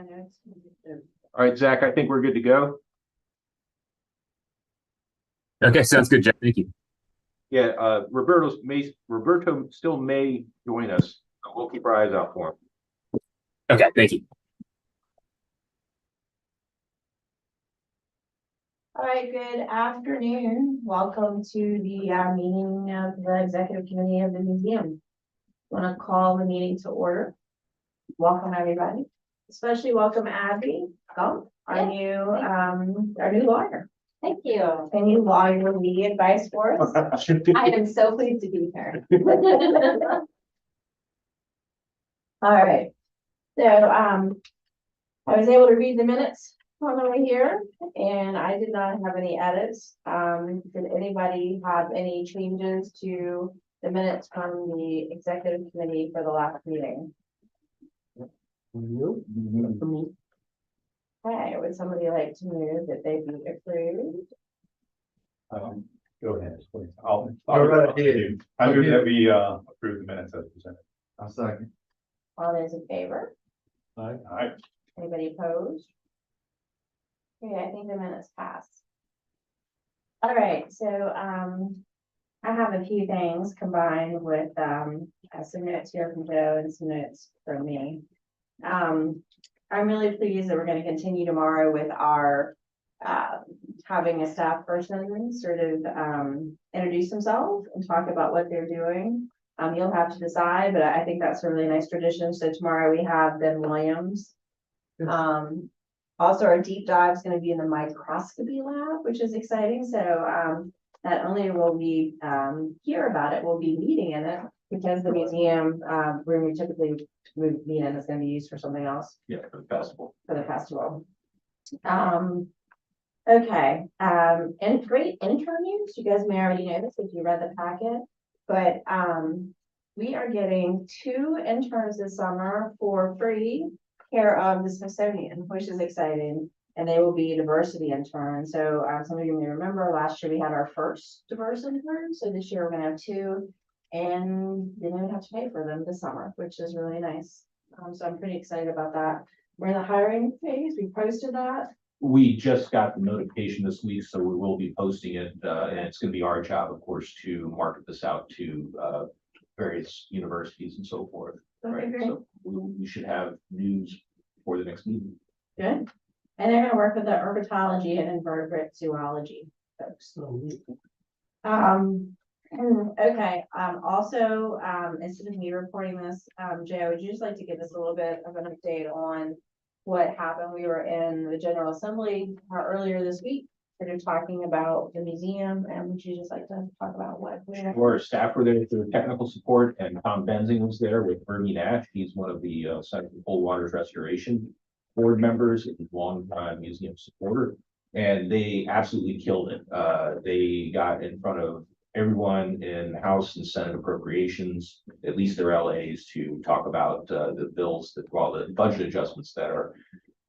I know it's. All right, Zach, I think we're good to go. Okay, sounds good, Jeff. Thank you. Yeah, Roberto still may join us. So we'll keep our eyes out for him. Okay, thank you. All right, good afternoon. Welcome to the meeting of the Executive Committee of the Museum. I want to call the meeting to order. Welcome, everybody. Especially welcome Abby, our new lawyer. Thank you. And you lawyer legal advice for us. I am so pleased to be here. All right. So I was able to read the minutes on the way here, and I did not have any edits. Did anybody have any changes to the minutes from the executive committee for the last meeting? Okay, would somebody like to move that they be approved? Go ahead, please. I'll right. I move that we approve the minutes as presented. I'll second. All those in favor? All right. Anybody opposed? Okay, I think the minutes pass. All right, so I have a few things combined with some notes here from Joe and some notes from me. I'm really pleased that we're going to continue tomorrow with our having a staff person sort of introduce themselves and talk about what they're doing. You'll have to decide, but I think that's a really nice tradition. So tomorrow we have Ben Williams. Also, our deep dive is going to be in the microscopy lab, which is exciting. So not only will we hear about it, we'll be meeting in it because the museum room we typically meet in is going to be used for something else. Yeah, for the festival. For the festival. Okay. And great intern news. You guys may already know this if you read the packet, but we are getting 2 interns this summer for free care of the Smithsonian, which is exciting. And they will be diversity interns. So some of you may remember last year we had our first diverse intern. So this year we're going to have 2, and they don't have to pay for them this summer, which is really nice. So I'm pretty excited about that. We're in the hiring phase. We posted that. We just got the notification this week, so we will be posting it, and it's going to be our job, of course, to market this out to various universities and so forth. Okay, Right, great. so we should have news for the next meeting. Good. And they're going to work with the herpetology and invertebrate zoology folks. Okay. Also, instead of me reporting this, Joe, would you just like to give us a little bit of an update on what happened? We were in the General Assembly earlier this week, sort of talking about the museum, and would you just like to talk about what? Our staff were there for technical support, and Tom Benzing was there with VMNH. He's one of the Center for Cold Waters Restoration board members and longtime museum supporter, and they absolutely killed it. They got in front of everyone in House and Senate appropriations, at least their LAs, to talk about the bills that, well, the budget adjustments that are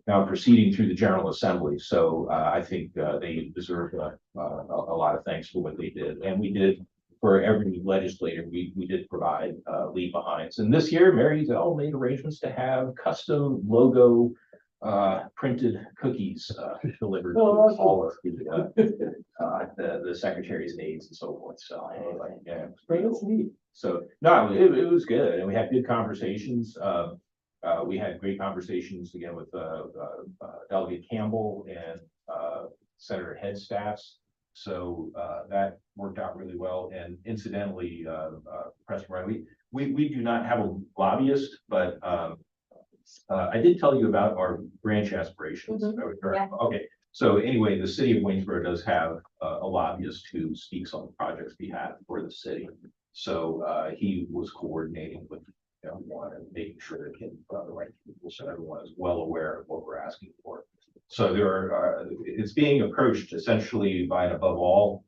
now proceeding through the General Assembly. So I think they deserve a lot of thanks for what they did. And we did, for every legislator, we did provide leave behinds. And this year, Mary Zell made arrangements to have custom logo printed cookies delivered to all of the secretaries and aides and so forth. So anyway, yeah, it was pretty cool. So no, it was good, and we had good conversations. We had great conversations again with Delegate Campbell and Senator Head staffs. So that worked out really well. And incidentally, President Ryan, we do not have a lobbyist, but I did tell you about our branch aspirations. Yeah. Okay. So anyway, the city of Waynesboro does have a lobbyist who speaks on the project's behalf for the city. So he was coordinating with everyone and making sure they're getting the right people, so everyone is well aware of what we're asking for. So it's being approached essentially by an above all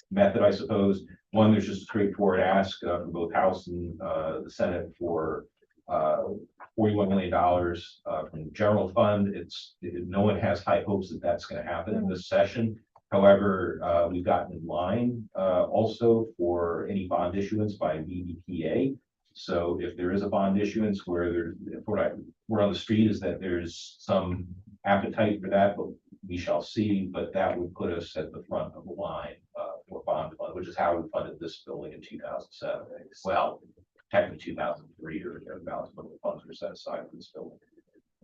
method, I suppose. One, there's just a straightforward ask from both House and the Senate for $41 million from the general fund. No one has high hopes that that's going to happen in this session. However, we've gotten in line also for any bond issuance by BDPA. So if there is a bond issuance where there, if we're on the street is that there's some appetite for that, but we shall see, but that would put us at the front of the line, for bond fund, which is how we funded this building in 2007. Well, technically 2003 or thereabouts when the funds were set aside for this building.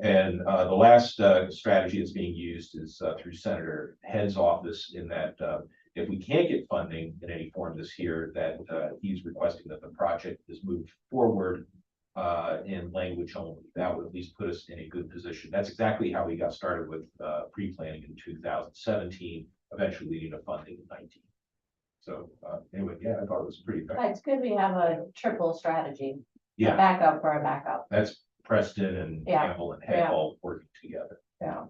And the last strategy that's being used is through Senator Head's office in that if we can't get funding in any form this year, that he's requesting that the project is moved forward in language only. That would at least put us in a good position. That's exactly how we got started with pre-planning in 2017, eventually leading to funding in 19. So anyway, yeah, I thought it was pretty effective. It's good we have a triple strategy. Yeah. Backup for a backup. That's Preston and Yeah. Campbell and Head Yeah. all working together. Yeah.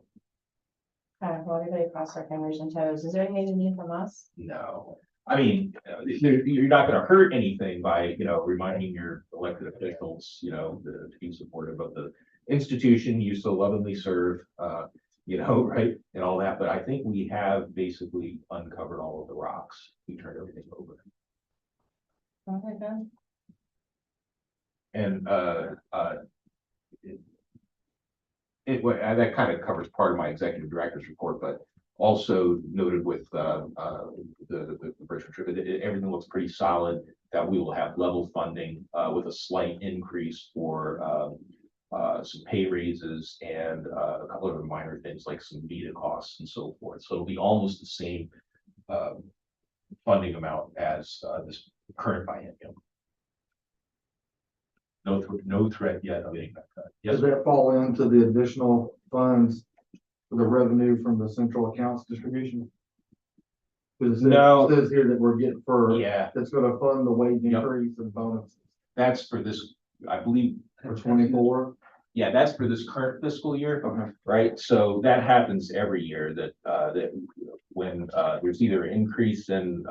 Well, everybody cross their fingers and toes. Is there anything you need from us? No, I mean, you're not gonna hurt anything by, reminding your elected officials, to be supportive of the institution you so lovingly serve, right, and all that, but I think we have basically uncovered all of the rocks. We turned everything over. Okay, good. And, that kind of covers part of my executive director's report, but also noted with the Richmond trip, everything looks pretty solid, that we will have level funding with a slight increase for some pay raises and a couple of minor things like some visa costs and so forth. So it'll be almost the same funding amount as this current biennium. No threat yet of any. Yes, Does that fall into the additional funds for the revenue from the central accounts distribution? Because No. it says here that we're getting for, yeah, it's gonna fund the wage Yep. increase and bonuses that's for this, I believe. for 24. Yeah, that's for this current fiscal year, Okay. right? So that happens every year that when there's either an increase in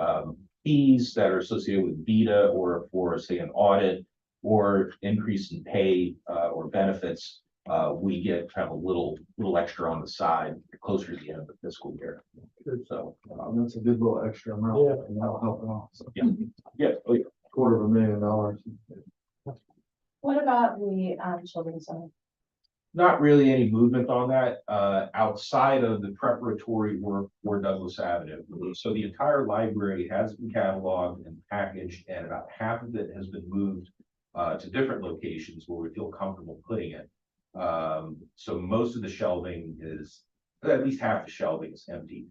fees that are associated with VITA or for, say, an audit or increase in pay or benefits, we get kind of a little extra on the side closer to the end of the fiscal year. So, That's a good little extra amount. Yeah. And that'll help out. So, yeah, oh, yeah. $250,000. What about the children's center? Not really any movement on that, outside of the preparatory work for Douglas Avenue. So the entire library has been cataloged and packaged, and about half of it has been moved to different locations where we feel comfortable putting it. So most of the shelving is, at least half the shelving is empty.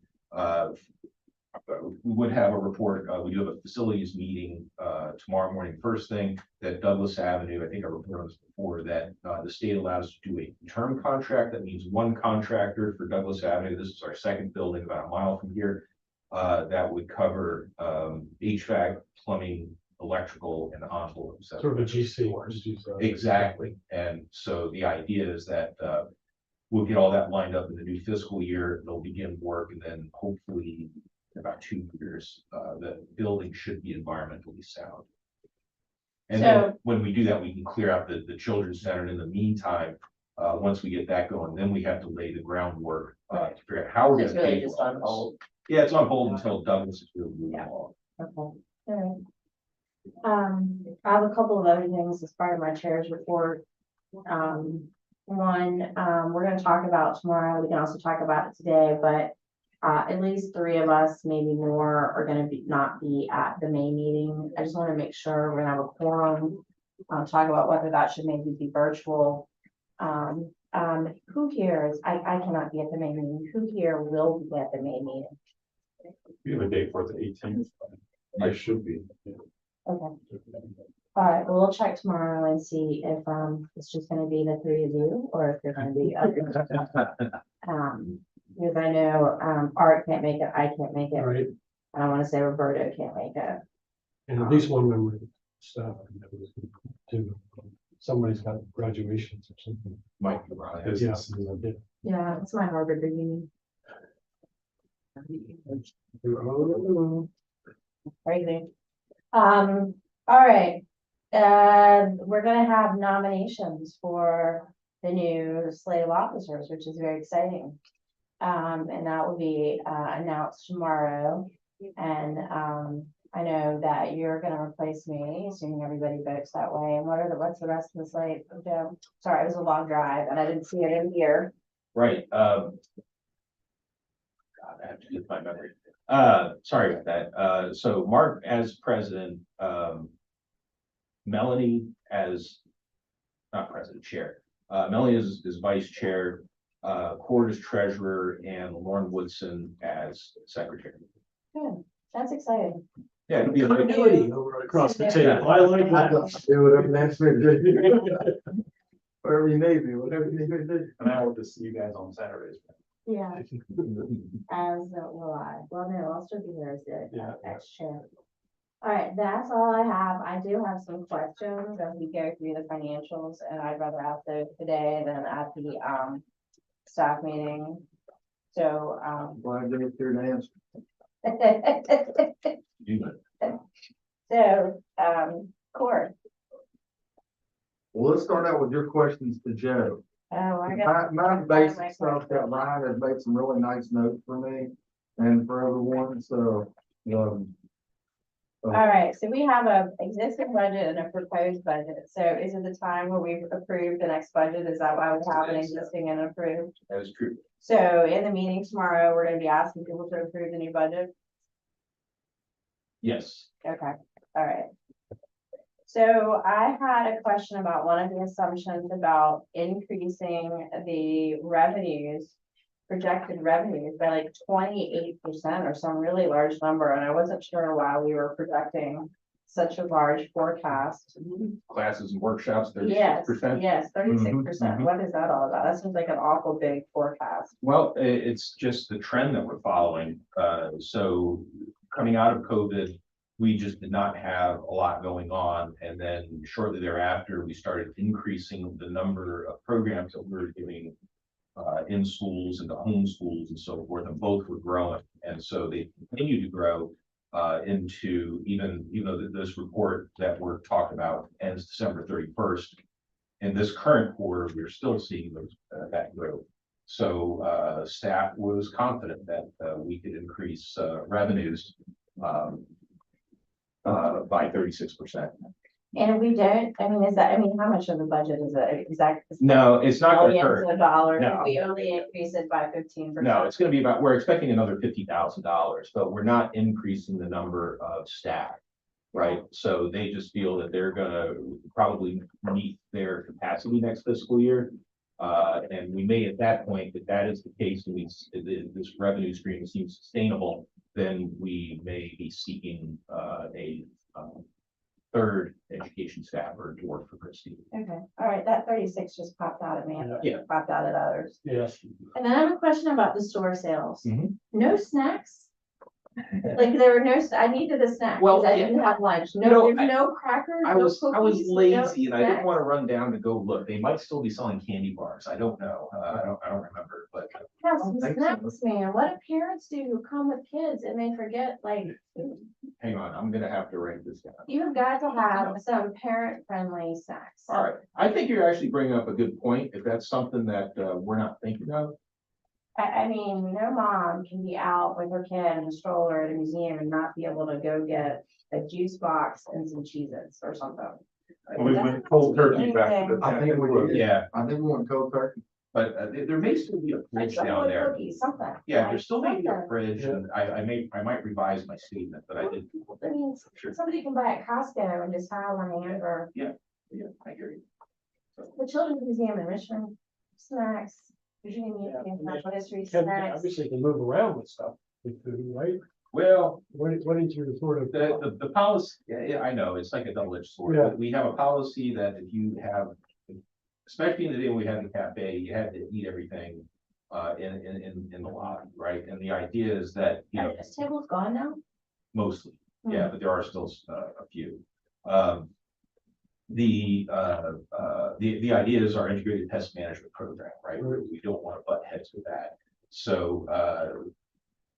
We would have a report, we do have a facilities meeting tomorrow morning, first thing, that Douglas Avenue, I think I reported on this before, that the state allows us to do a term contract. That means one contractor for Douglas Avenue. This is our second building about a mile from here. That would cover HVAC, plumbing, electrical, and envelope. Sort of a GC. Exactly. And so the idea is that we'll get all that lined up in the new fiscal year. They'll begin work, and then hopefully in about 2 years, the building should be environmentally sound. And then when we do that, we can clear out the children's center. And in the meantime, once we get that going, then we have to lay the groundwork to figure out how we're It's going to really pay just for on this. hold. Yeah, it's on hold until Douglas is really moving Yeah. along. Okay, all right. I have a couple of other things as part of my chair's report. One, we're gonna talk about tomorrow. We can also talk about it today, but at least 3 of us, maybe more, are gonna not be at the May meeting. I just want to make sure we're gonna have a quorum. Talk about whether that should maybe be virtual. Who here is, I cannot be at the May meeting. Who here will be at the May meeting? We have a date for the 18th. I should be. Okay. All right, well, we'll check tomorrow and see if it's just gonna be the 3 of you, or if you're gonna be others. Because I know Art can't make it, I can't make it. Right, I don't wanna say Roberto can't make it. and at least one member of the staff to, somebody's got graduations or something. Mike, Ryan. Yeah. Yeah, it's my Harvard reunion. Crazy. All right. We're gonna have nominations for the new slate of officers, which is very exciting. And that will be announced tomorrow. And I know that you're gonna replace me, assuming everybody votes that way. And what's the rest of the slate, Joe? Sorry, it was a long drive and I didn't see it in here. Right, God, I have to get my memory. Sorry about that. So Mark as president, Melanie as, not president, chair. Melanie is vice chair, Cord is treasurer, and Lauren Woodson as secretary. Good, that's exciting. Yeah, it'll be a big. Continuity over across the Yeah. table. I like I that. got to do whatever next week. Whatever you need me, whatever you need me to do. And I will just see you guys on Saturdays. Yeah, as will I. Well, no, I'll still be here as the Yeah. ex chair. All right, that's all I have. I do have some questions as we go through the financials, and I'd rather ask those today than at the staff meeting. So Well, I give it here to answer. so Cord. Well, let's start out with your questions to Joe. Oh, I got. My my basic stuff question. that Ryan has made some really nice notes for me and for everyone, so, All right, so we have a existing budget and a proposed budget. So is it the time where we've approved the next budget? Is that why we have an existing and approved? That is true. So in the meeting tomorrow, we're gonna be asking people to approve the new budget. Yes. Okay, all right. So I had a question about one of the assumptions about increasing the revenues, projected revenues by like 28% or some really large number, and I wasn't sure why we were projecting such a large forecast. Classes and workshops, Yes, 36%. yes, 36%. mhm. What is that all about? That seems like an awful big forecast. Well, it's just the trend that we're following. So coming out of COVID, we just did not have a lot going on. And then shortly thereafter, we started increasing the number of programs that we were doing in schools and the home schools and so forth, and both were growing. And so they continue to grow into even though this report that we're talking about ends December 31st. In this current quarter, we're still seeing that growth. So staff was confident that we could increase revenues by 36%. And if we don't, I mean, how much of the budget is it? Exactly. No, it's not going to Millions hurt. of dollars. No. If we only increase it by 15%. No, it's going to be about, we're expecting another $50,000, but we're not increasing the number of staff. Right, so they just feel that they're gonna probably meet their capacity next fiscal year. And we may at that point, if that is the case, and this revenue stream seems sustainable, then we may be seeking a third education staff or to work for Christie. Okay, all right, that 36 just popped out at me. Yeah. Popped out at others. Yes. And then I have a question about the store sales. Mhm. No snacks? Like there were no, I needed a snack. Well, Because I yeah. didn't have lunch. You No, know, there's no crackers, I no was cookies, no lazy and I didn't snacks? want to run down to go look. They might still be selling candy bars. I don't know. I don't remember, but Have some I think so. snacks, man. What do parents do who come with kids and they forget, like, hang on, I'm gonna have to write this down. you have got to have some parent-friendly snacks. All right, I think you're actually bringing up a good point. If that's something that we're not thinking of. I mean, no mom can be out with her kid in a stroller at a museum and not be able to go get a juice box and some Cheez-Its or something. We went cold turkey back to the. I think we did. Yeah, I think we want cold turkey. but there may still be a Like fridge down there. cookies, something. Yeah, like there still may be a something. fridge, and I might revise my statement, but I did. I mean, Sure. somebody can buy at Costco and just have on hand, or Yeah, I hear you. the Children's Museum in Richmond, snacks. Virginia Museum of Natural History, Can, snacks. obviously can move around with stuff, with food, right? Well, What is your sort of? the policy, yeah, I know, it's like a double-edged sword, Yeah. but we have a policy that if you have, especially in the day when we had the cafe, you had to eat everything in the lobby, right? And the idea is that, you know, This table's gone now? mostly, Hmm. yeah, but there are still a few. The idea is our integrated pest management program, right? We don't want to butt heads with that. So,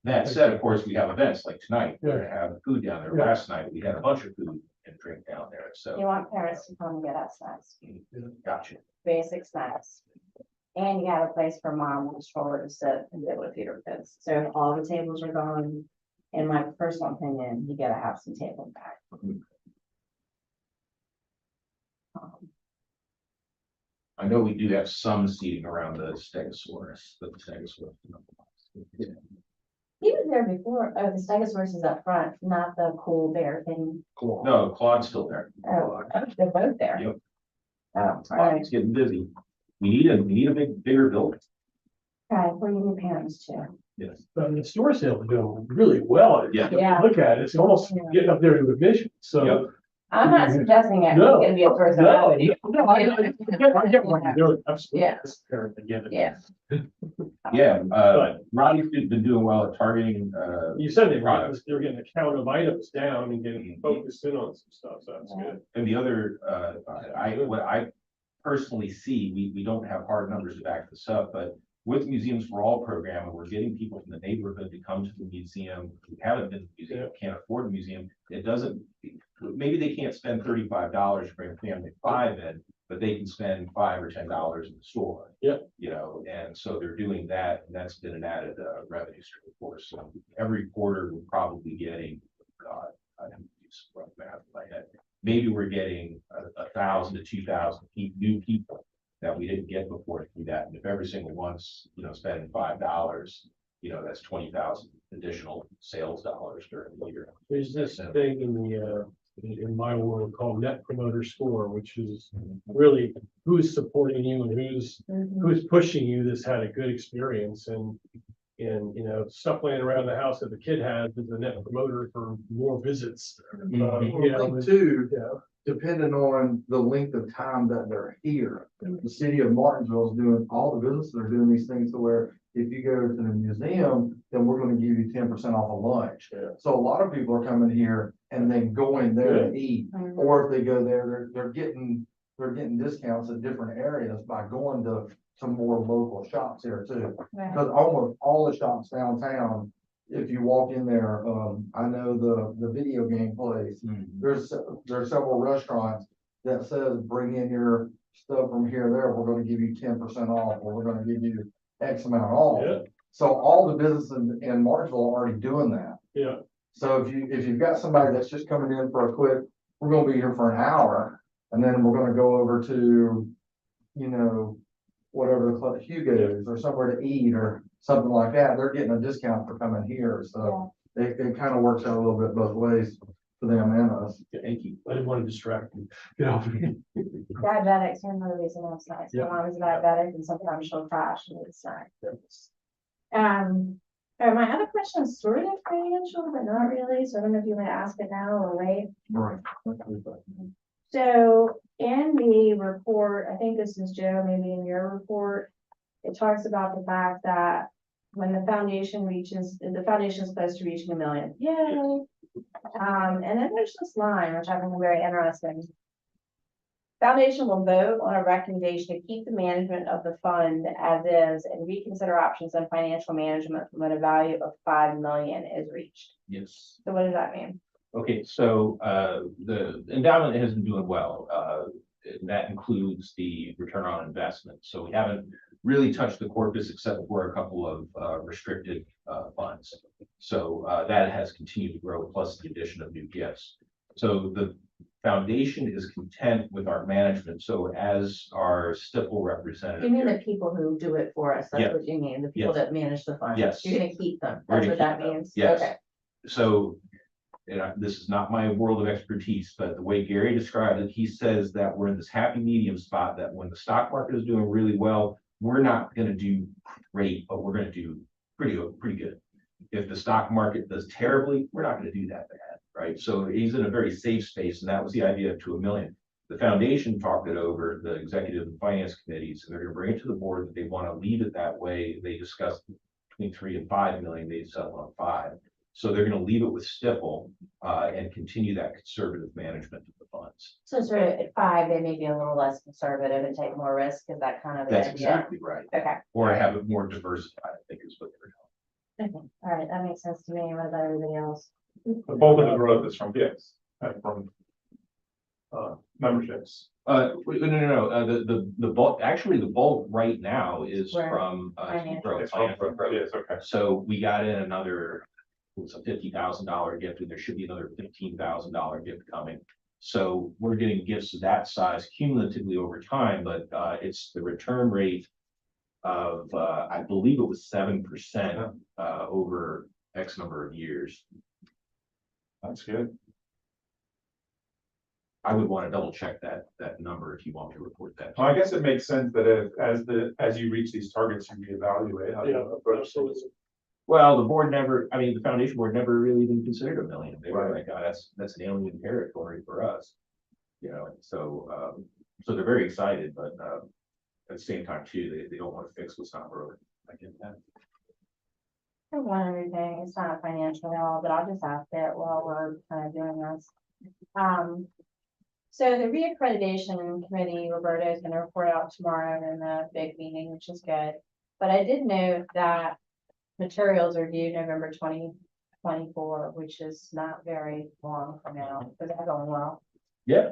that said, of course, we have events like tonight, we're gonna have food down there. Yeah. Last night, we had a bunch of food and drink down there, You so. want parents to come and get us snacks, Gotcha. basic snacks. And you have a place for mom with a stroller to sit and be able to feed her kids. So if all the tables are gone, in my personal opinion, you gotta have some table back. I know we do have some seating around the Stegosaurus, but the Stegosaurus. He was there before, oh, the Stegosaurus is up front, not the cool bear thing. Cool. No, Claude's still there. Oh, they're both there. Yep. Oh, all right, It's getting busy. We need a bigger building. okay, well, you need pants too. Yes. But the store sales are doing really well. If you Yeah. Look at it, it's almost Yeah. getting up there to admission, so. Yep. I'm not suggesting it's No, gonna be a first. No, I get what you're doing, absolutely. Yeah. As a parent, I get it. Yeah. Yeah, But- Ronnie's been doing well at targeting, You said they Products. were getting the count of items down and getting focused in on some stuff, so that's good. and the other, what I personally see, we don't have hard numbers to back this up, but with Museums for All program, and we're getting people from the neighborhood to come to the museum who haven't been to the museum, can't afford the museum. It doesn't, maybe they can't spend $35 to bring a family of 5 in, but they can spend $5 or $10 in the store. Yep. You know, and so they're doing that, and that's been an added revenue stream for us. So every quarter, we're probably getting, God, I have to do some rough math in my head. Maybe we're getting 1,000 to 2,000 new people that we didn't get before through that. And if every single one's, spending $5, that's 20,000 additional sales dollars during the year. There's this thing in the, in my world called Net Promoter Score, which is really who's supporting you and who's pushing you that's had a good experience, and stuff laying around the house that the kid has is a net promoter for more visits. I think too, Yeah. depending on the length of time that they're here. The city of Martinsville is doing, all the businesses are doing these things to where if you go to the museum, then we're gonna give you 10% off a lunch. Yeah. So a lot of people are coming here and then going there to eat, or if they go there, they're getting discounts at different areas by going to more local shops here too. Right. Because almost all the shops downtown, if you walk in there, I know the video game place, there's several restaurants that says, bring in your stuff from here, there, we're gonna give you 10% off, or we're gonna give you X amount off. Yeah. So all the businesses in Martinsville are already doing that. Yeah. So if you've got somebody that's just coming in for a quick, we're gonna be here for an hour, and then we're gonna go over to, whatever the club, Hugo's or somewhere to eat or something like that, they're getting a discount for coming here, so it kind of works out a little bit both ways for them and us. Thank you. I didn't want to distract you. Diabetics are another reason I'm sorry. My mom is diabetic and sometimes she'll crash and it's not. My other question is sort of financial, but not really, so I don't know if you want to ask it now or wait. Right. So in the report, I think this is Joe, maybe in your report, it talks about the fact that when the foundation is supposed to reach 1 million, yay. And then there's this line, which I think very interesting. Foundation will vote on a recommendation to keep the management of the fund as is and reconsider options on financial management when a value of 5 million is reached. Yes. So what does that mean? Okay, so the endowment has been doing well. And that includes the return on investment. So we haven't really touched the corpus except for a couple of restricted funds. So that has continued to grow, plus the addition of new gifts. So the foundation is content with our management. So as our Stipple representative. You mean here- the people who do it for us? That's Yeah. what you mean, the people Yes. that manage the fund? Yes. You're gonna keep them. We're That's gonna what that keep them. means? Yes. Okay. So, this is not my world of expertise, but the way Gary described it, he says that we're in this happy medium spot, that when the stock market is doing really well, we're not gonna do great, but we're gonna do pretty good. If the stock market does terribly, we're not gonna do that bad, right? So he's in a very safe space, and that was the idea of to 1 million. The foundation talked it over, the executive and finance committees, and they're gonna bring it to the board that they wanna leave it that way. They discussed between 3 and 5 million, they settled on 5. So they're gonna leave it with Stipple, and continue that conservative management of the funds. So sort of at 5, they may be a little less conservative and take more risk. Is that kind of the That's idea? exactly right. Okay. Or have it more diversified, I think is what they're Okay. All right, that makes sense to me. What about everybody else? The bulk of the growth is from gifts, and from memberships. No, the bulk, actually, the bulk right now is Where? from. Financial. growth It's from, plan. yes, okay. So we got in another it's a $50,000 gift, and there should be another $15,000 gift coming. So we're getting gifts of that size cumulatively over time, but it's the return rate of I believe it was 7% over X number of years. That's good. I would want to double check that number if you want me to report that. Well, I guess it makes sense that as you reach these targets, you reevaluate how Yeah, to approach absolutely. things. Well, the foundation board never really even considered $1 million. They were Right. like, oh, that's an alien territory for us. You know, so they're very excited, but at the same time too, they don't want to fix what's not broken. I get that. I have one other thing, it's not financial at all, but I'll just ask it while we're kind of doing this. So the reaccreditation committee, Roberta is gonna report out tomorrow in the big meeting, which is good. But I did note that materials are due November 2024, which is not very long from now. Is that going well? Yeah,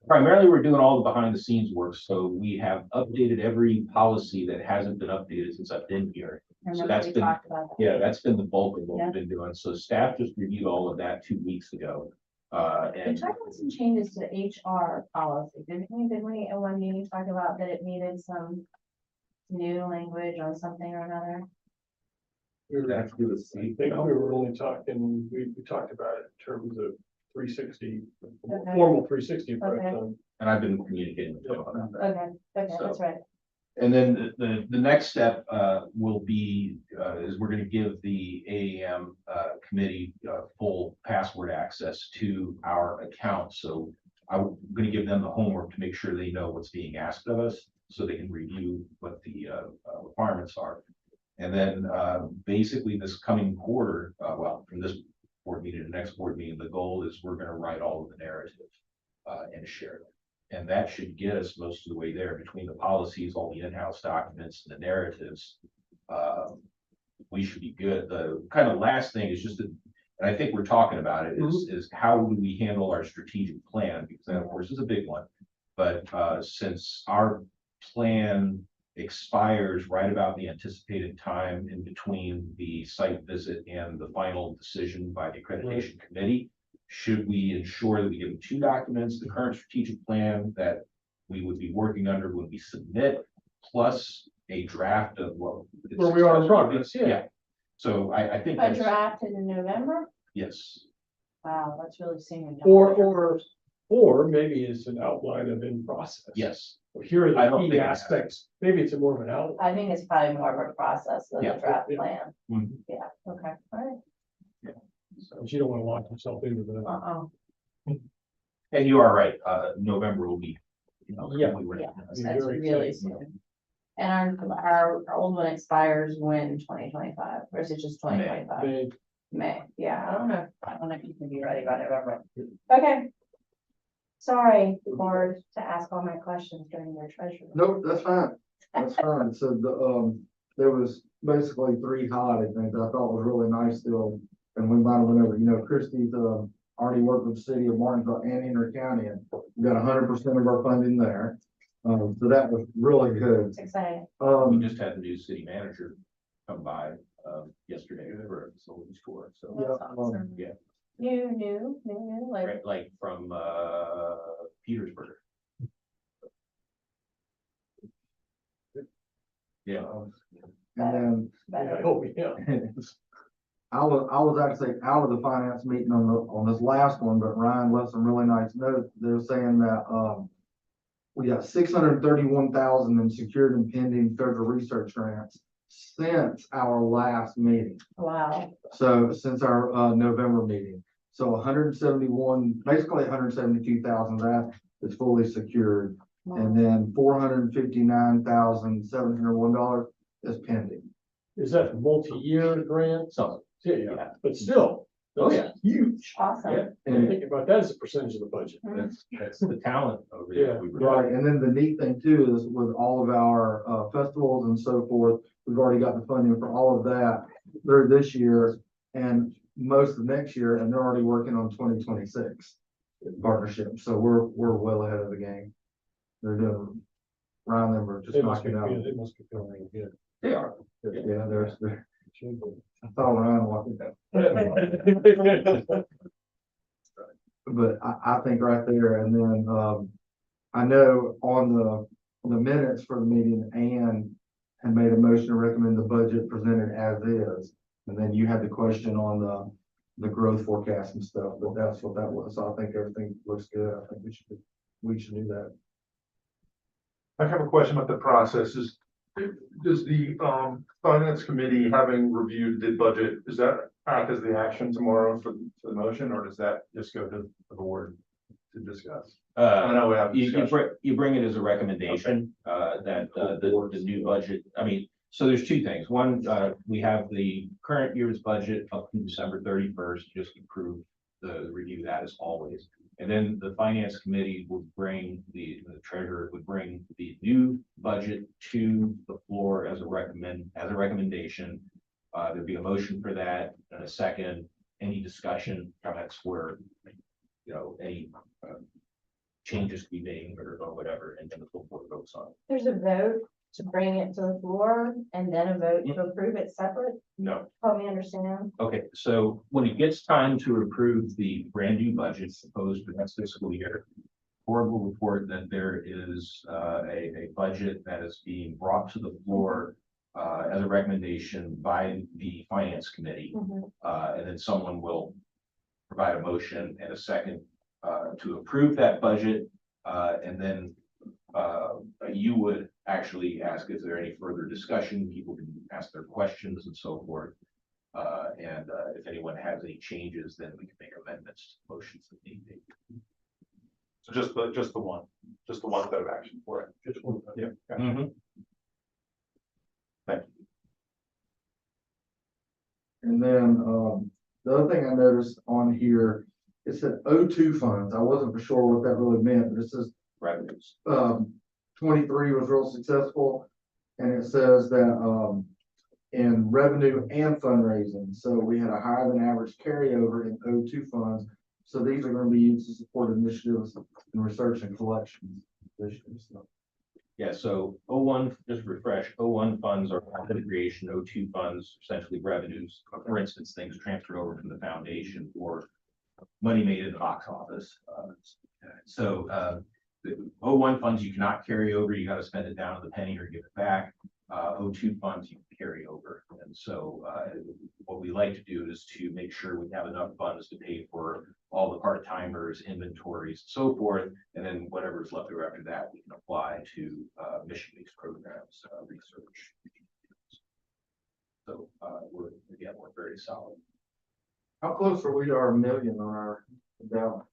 primarily we're doing all the behind the scenes work, so we have updated every policy that hasn't been updated since I've been here. I So remember that's we been- talked about that. Yeah, that's been the bulk of what Yeah. we've been doing. So staff just reviewed all of that 2 weeks ago. We And talked about some changes to the HR policy, didn't we? Didn't we, at one meeting, talk about that it needed some new language on something or another? that's good to I see. think we were only talking, we talked about it in terms of 360, Okay. formal 360 approach. Okay. on- And I've been communicating with them about that. Okay, that's right. And then the next step will be is we're going to give the AAM committee full password access to our account. So I'm going to give them the homework to make sure they know what's being asked of us, so they can review what the requirements are. And then basically this coming quarter, well, from this board meeting to the next board meeting, the goal is we're going to write all of the narrative and share them. And that should get us most of the way there between the policies, all the in-house documents, and the narratives. We should be good. The kind of last thing is just, and I think we're talking about it, is how do we handle our strategic plan? Because that, of course, is a big one. But since our plan expires right about the anticipated time in between the site visit and the final decision by the accreditation committee, should we ensure that we give them 2 documents, the current strategic plan that we would be working under when we submit, plus a draft of what. Where we are in progress, yeah. So I think I that's, drafted in November? yes, Wow, that's really soon. Or maybe it's an outline of in process. yes, Here I are don't the key think it aspects. Maybe it's more of an outline. I think it's probably more of a process than Yeah. a draft Yeah. plan. Mhm. Yeah, okay, all right. So, But you don't want to lock yourself into the. and you are right, November will be, Yeah. we were. Yeah, Be that's very really exciting. soon. And our old one expires when, 2025, or is it just 2025? They- May, yeah, I don't know if you can be ready by November. Okay. Sorry, board, to ask all my questions during your treasurer. Nope, that's fine. That's fine. So there was basically 3 highlighted things I thought was really nice still. And we might have went over, Christie's, already worked with the city of Martinsville and Henry County, and we got 100% of our funding there. So that was really good. It's exciting. We just had the new city manager come by yesterday for a facilities tour, so. That's awesome. Yeah. New, like, Right, like from Petersburg. Yeah. And then Yeah, I better. hope, yeah. I was actually out of the finance meeting on this last one, but Ryan left some really nice notes. They're saying that, we got 631,000 in secured and pending federal research grants since our last meeting. Wow, So since our, November meeting. So 171, basically 172,000 that is fully secured. And then $459,701 is pending. Is that a multi-year grant? So, Yeah, but still. Oh, that's Huge. awesome. yeah, And Think about that as a percentage of the budget. that's the talent over there. Yeah. We were- right, and then the neat thing too is with all of our festivals and so forth, we've already got the funding for all of that through this year and most of next year, and they're already working on 2026 partnership. So we're well ahead of the game. They're doing, Ryan, them are just They must be knocking out. feeling really good. They are. Yeah, they're I saw Ryan walking down. But I think right there, and then, I know on the minutes for the meeting, Ann had made a motion to recommend the budget presented as is. And then you had the question on the growth forecast and stuff, but that's what that was. So I think everything looks good. I think we should do that. I have a question about the processes. Does the finance committee, having reviewed the budget, does that act as the action tomorrow for the motion, or does that just go to the board to discuss? I know we have discussion. You bring it as a recommendation, that, the new budget, I mean, so there's two things. One, we have the current year's budget up to December 31st, just approve review that as always. And then the finance committee would bring, the treasurer would bring the new budget to the floor as a recommendation. There'd be a motion for that and a second, any discussion, comments where, any changes to be made or whatever, and then the full board votes on it. There's a vote to bring it to the floor and then a vote to approve it separate. No. Help me understand. Okay, so when it gets time to approve the brand new budget proposed for next fiscal year, board will report that there is a budget that is being brought to the floor as a recommendation by the finance committee. And then someone will provide a motion and a second to approve that budget. And then you would actually ask, is there any further discussion? People can ask their questions and so forth. And if anyone has any changes, then we can make amendments to motions that need be. So just the one set of action for it. Just one. Yeah. Mhm. And then, the other thing I noticed on here, it said O2 funds. I wasn't for sure what that really meant, but it says, Revenues. 23 was real successful. And it says that, in revenue and fundraising, so we had a higher than average carryover in O2 funds. So these are gonna be used to support initiatives in research and collections. Yeah, so O1, just refresh, O1 funds are content creation, O2 funds, essentially revenues. For instance, things transferred over from the foundation or money made in the box office. So the O1 funds you cannot carry over, you gotta spend it down to the penny or give it back. O2 funds you can carry over. And so what we like to do is to make sure we have enough funds to pay for all the part-timers, inventories, so forth. And then whatever's left over after that, we can apply to mission-based programs, research. So we're very solid. How close are we to our million on our endowment?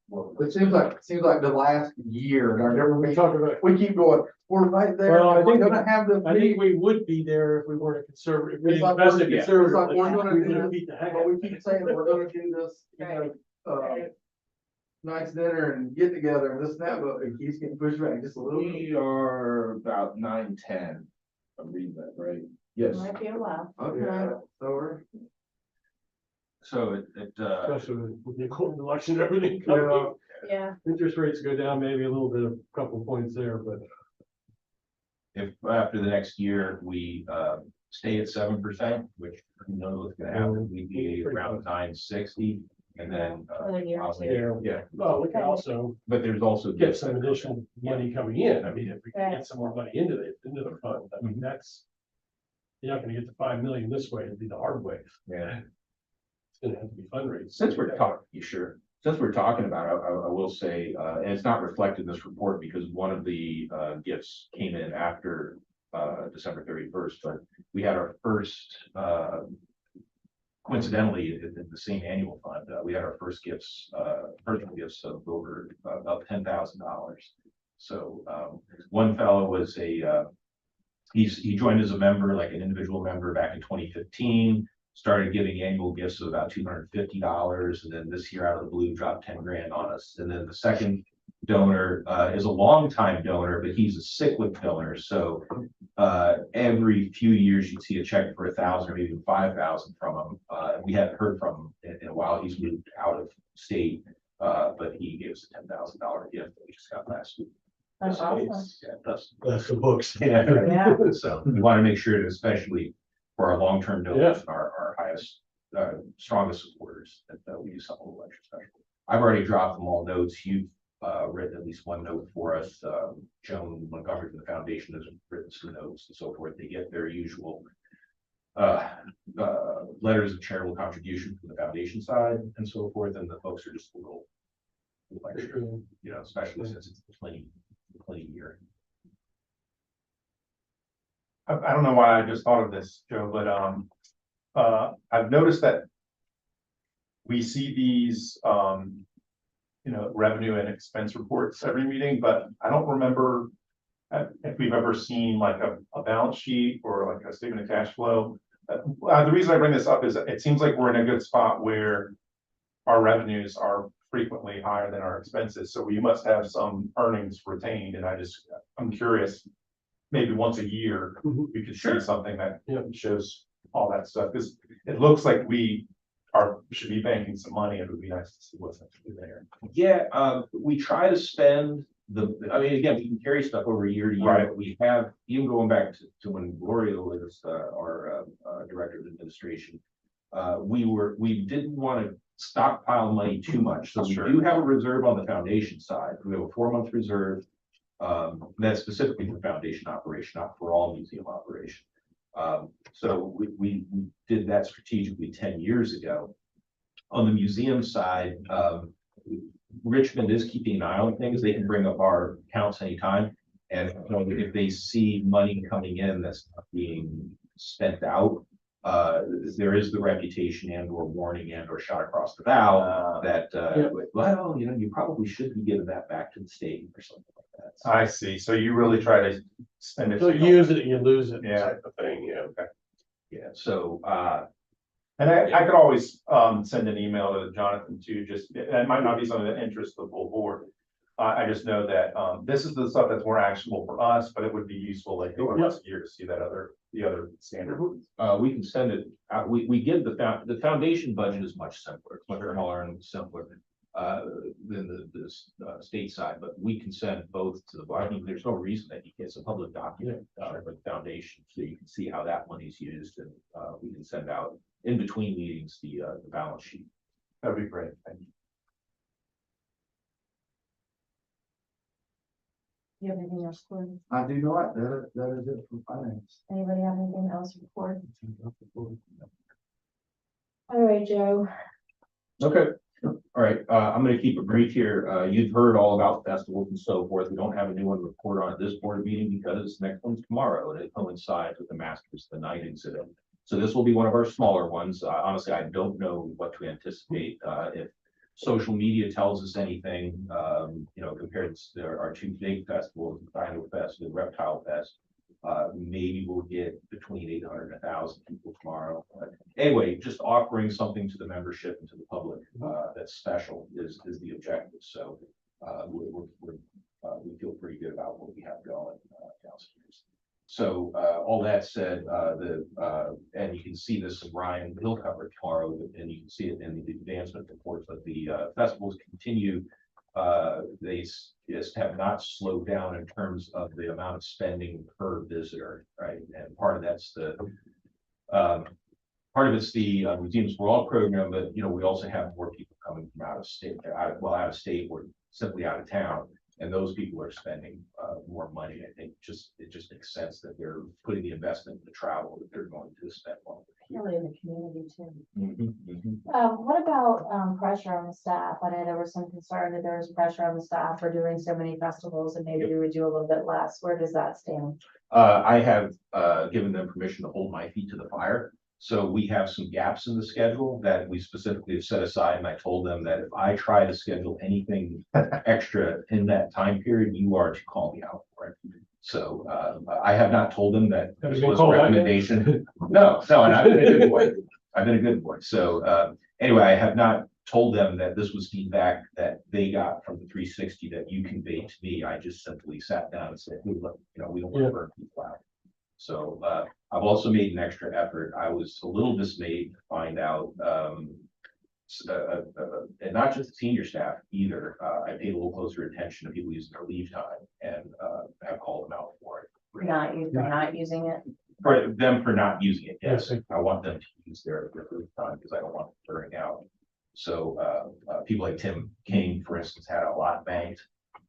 Well, it seems like the last year, our We government, talked about, we keep going, we're right there. Well, I We're think- gonna have the. I think we would be there if we weren't a conservative. If we It's like invested we're- yeah. It's like conservatively, we're gonna we do would have this, beat the heck but out we of keep it. saying we're gonna do this, nice dinner and get together and this and that, but it keeps getting pushed back just a little bit. We are about 9-10. I'm reading that, right? Yes. Might be a while. Okay, so we're. So it Especially with the election and everything coming. Yeah. Interest rates go down, maybe a little bit, a couple points there, but if after the next year, we stay at 7%, which who knows what's gonna happen, we'd be around 960. And then, Another year or two. yeah, well, we can also but there's also get some additional money coming in. I mean, if we can Right. get some more money into the fund, I mean, that's. You're not gonna get to 5 million this way, it'd be the hard way. Yeah. It's gonna have to be fundraised. Since we're talking, you sure? Since we're talking about it, I will say, and it's not reflected in this report because one of the gifts came in after December 31st, but we had our first, coincidentally, in the same annual fund, we had our first gifts, personal gifts of over about $10,000. So one fellow was he joined as a member, like an individual member back in 2015. Started giving annual gifts of about $250, and then this year out of the blue dropped 10 grand on us. And then the second donor is a longtime donor, but he's a cyclic donor. So every few years you'd see a check for 1,000 or maybe 5,000 from him. We hadn't heard from him in a while. He's moved out of state, but he gave us a $10,000 gift that we just got last week. That's So awesome. it's- yeah, that's That's the books. yeah. Yeah. So we want to make sure, that especially for our long-term donors and our highest, strongest supporters that we do something a little extra special. I've already dropped them all notes. You've written at least one note for us. Joan Montgomery from the foundation has written some notes and so forth. They get their usual letters of charitable contribution from the foundation side and so forth, and the folks are just a little extra, you know, especially since it's plenty year. I don't know why I just thought of this, Joe, but I've noticed that we see these revenue and expense reports every meeting, but I don't remember if we've ever seen like a balance sheet or like a statement of cash flow. The reason I bring this up is it seems like we're in a good spot where our revenues are frequently higher than our expenses, so we must have some earnings retained, and I'm curious, maybe once a year, we could see something that shows all that stuff, because it looks like we should be banking some money, and it would be nice to see what's actually there. Yeah, we try to spend I mean, again, we can carry stuff over year to year. Right. But we have, even going back to when Gloria was our director of administration, we didn't want to stockpile money too much. So we do have a reserve on the foundation side. We have a 4-month reserve. That's specifically for foundation operation, not for all museum operation. So we did that strategically 10 years ago. On the museum side, Richmond is keeping an eye on things. They can bring up our accounts anytime. And if they see money coming in that's not being spent out, there is the reputation and or warning and or shot across the bow that, well, you probably should be giving that back to the state or something like that. So, I see. So you really try to spend it. So you use it and you lose it. Yeah. Type of thing, yeah. Okay. yeah. So, And I could always send an email to Jonathan too, it might not be something that interests the full board. I just know that this is the stuff that's more actionable for us, but it would be useful like once a year to see that the other standard. we can send it out. We give the foundation budget is much simpler. It's much smaller and simpler than the state side, but we can send both to the, I mean, there's no reason that it's a public document for the foundation, so you can see how that money is used, and we can send out in between meetings the balance sheet. That'd be great. Thank you. You have anything else for me? I do not, that is it for finance. Anybody have anything else to report? All right, Joe. Okay. All right. I'm going to keep it brief here. You've heard all about festivals and so forth. We don't have a new one to report on at this board meeting because next one's tomorrow, and it coincides with the Masters of the Night incident. So this will be one of our smaller ones. Honestly, I don't know what to anticipate. If social media tells us anything, compared to our two big festivals, Dino Fest and Reptile Fest, maybe we'll get between 800 and 1,000 people tomorrow. But anyway, just offering something to the membership and to the public that's special is the objective. So we feel pretty good about what we have going downstairs. So all that said, and you can see this in Ryan, he'll cover it tomorrow, and you can see it in the advancement report, but the festivals continue. They just have not slowed down in terms of the amount of spending per visitor, right? And part of that's part of it's the Museums for All program, but we also have more people coming from out of state, out of state or simply out of town. And those people are spending more money. I think it just makes sense that they're putting the investment in the travel that they're going to spend on. Really in the community too. What about pressure on the staff? I know there was some concern that there was pressure on the staff for doing so many festivals and maybe we would do a little bit less. Where does that stand? I have given them permission to hold my feet to the fire. So we have some gaps in the schedule that we specifically have set aside, and I told them that if I try to schedule anything extra in that time period, you are to call me out for it. So I have not told them that this was a recommendation. No, and I've been a good boy. I've been a good boy. So anyway, I have not told them that this was feedback that they got from the 360 that you conveyed to me. I just simply sat down and said, hey, look, we don't want to burn people out. So I've also made an extra effort. I was a little dismayed to find out, and not just the senior staff either. I paid a little closer attention to people using their leave time and have called them out for it. Not using it. for them for not using it, yes. Yes. I want them to use their roof time because I don't want it burning out. So, people like Tim King, for instance, had a lot banked.